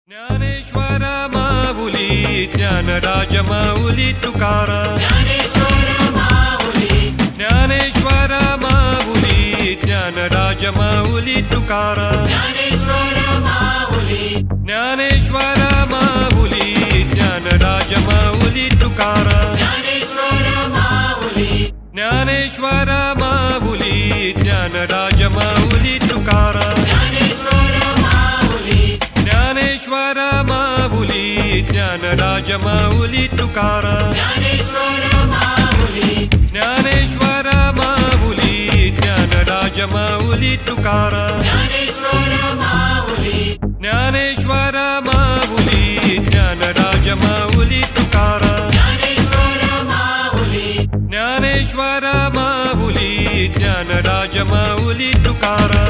Dnyaneshwar Mauli Dnyanraj Mauli Tukaram Dnyaneshwar Mauli Dnyanraj Mauli Tukaram Dnyaneshwar Mauli Dnyanraj Mauli Tukaram Dnyaneshwar Mauli Dnyanraj Mauli Tukaram Dnyaneshwar Mauli Dnyanraj Mauli Tukaram Dnyaneshwar Mauli Dnyanraj Mauli Tukaram Dnyaneshwar Mauli Dnyanraj Mauli Tukaram Dnyaneshwar Mauli Dnyanraj Mauli Tukaram